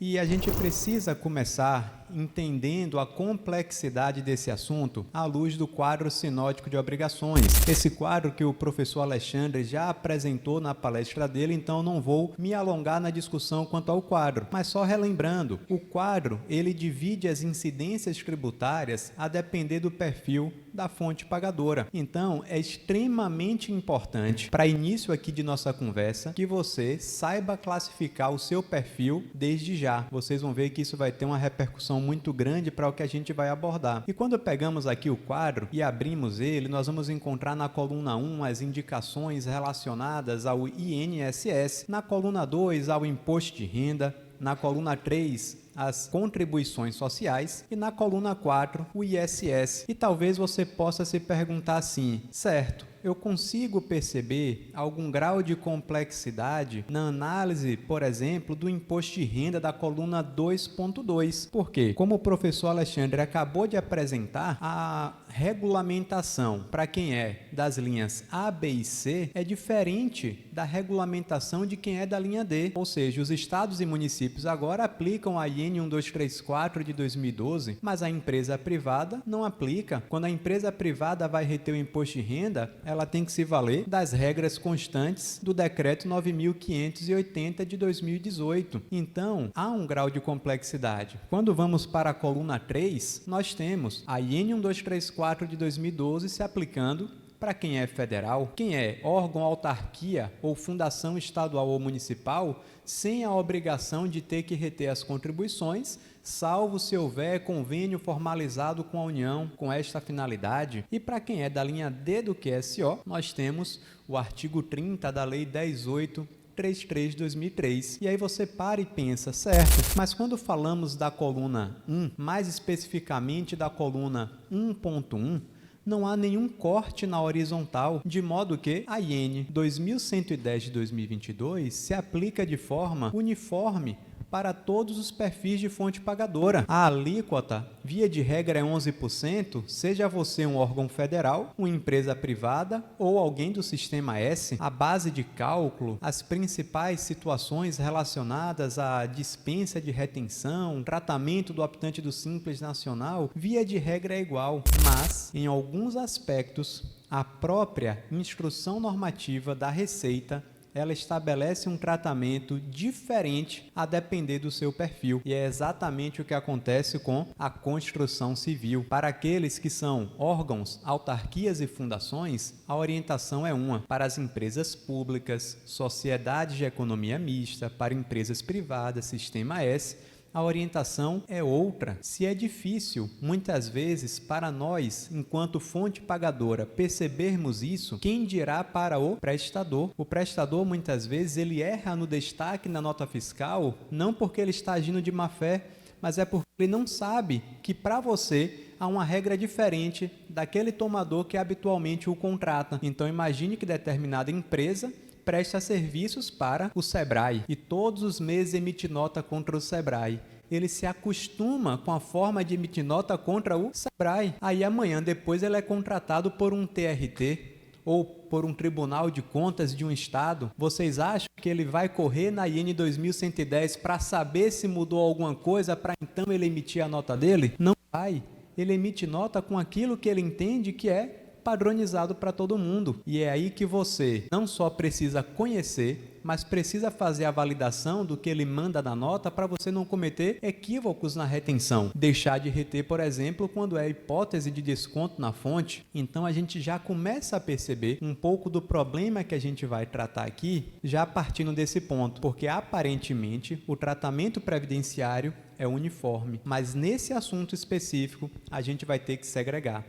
E a gente precisa começar entendendo a complexidade desse assunto à luz do quadro sinótico de obrigações. Esse quadro que o professor Alexandre já apresentou na palestra dele, então não vou me alongar na discussão quanto ao quadro, mas só relembrando, o quadro ele divide as incidências tributárias a depender do perfil da fonte pagadora. Então, é extremamente importante, para início aqui de nossa conversa, que você saiba classificar o seu perfil desde já. Vocês vão ver que isso vai ter uma repercussão muito grande para o que a gente vai abordar. E quando pegamos aqui o quadro e abrimos ele, nós vamos encontrar na coluna 1 as indicações relacionadas ao INSS, na coluna 2 ao imposto de renda, na coluna 3 as contribuições sociais e na coluna 4 o ISS. E talvez você possa se perguntar assim, certo, eu consigo perceber algum grau de complexidade na análise, por exemplo, do imposto de renda da coluna 2.2. Por quê? Como o professor Alexandre acabou de apresentar, a regulamentação para quem é das linhas A, B e C é diferente da regulamentação de quem é da linha D. Ou seja, os estados e municípios agora aplicam a IN 1234 de 2012, mas a empresa privada não aplica. Quando a empresa privada vai reter o imposto de renda, ela tem que se valer das regras constantes do decreto 9.580 de 2018. Então, há um grau de complexidade. Quando vamos para a coluna 3, nós temos a IN 1234 de 2012 se aplicando para quem é federal, quem é órgão, autarquia ou fundação estadual ou municipal, sem a obrigação de ter que reter as contribuições, salvo se houver convênio formalizado com a União com esta finalidade. E para quem é da linha D do QSO, nós temos o artigo 30 da Lei 10.833 de 2003. E aí você para e pensa, certo, mas quando falamos da coluna 1, mais especificamente da coluna 1.1, não há nenhum corte na horizontal, de modo que a IN 2110 de 2022 se aplica de forma uniforme para todos os perfis de fonte pagadora. A alíquota, via de regra, é 11%, seja você um órgão federal, uma empresa privada ou alguém do Sistema S. A base de cálculo, as principais situações relacionadas à dispensa de retenção, tratamento do optante do Simples Nacional, via de regra é igual, mas, em alguns aspectos, a própria instrução normativa da Receita ela estabelece um tratamento diferente a depender do seu perfil. E é exatamente o que acontece com a construção civil. Para aqueles que são órgãos, autarquias e fundações, a orientação é uma. Para as empresas públicas, sociedades de economia mista, para empresas privadas, Sistema S, a orientação é outra. Se é difícil, muitas vezes, para nós, enquanto fonte pagadora, percebermos isso, quem dirá para o prestador? O prestador, muitas vezes, ele erra no destaque na nota fiscal, não porque ele está agindo de má fé, mas é porque ele não sabe que para você há uma regra diferente daquele tomador que habitualmente o contrata. Então, imagine que determinada empresa presta serviços para o Sebrae e todos os meses emite nota contra o Sebrae. Ele se acostuma com a forma de emitir nota contra o Sebrae. Aí amanhã depois ele é contratado por um TRT ou por um Tribunal de Contas de um estado. Vocês acham que ele vai correr na IN 2110 para saber se mudou alguma coisa para então ele emitir a nota dele? Não vai. Ele emite nota com aquilo que ele entende que é padronizado para todo mundo. E é aí que você não só precisa conhecer, mas precisa fazer a validação do que ele manda na nota para você não cometer equívocos na retenção. Deixar de reter, por exemplo, quando é hipótese de desconto na fonte. Então, a gente já começa a perceber um pouco do problema que a gente vai tratar aqui, já partindo desse ponto, porque aparentemente o tratamento previdenciário é uniforme, mas nesse assunto específico a gente vai ter que segregar.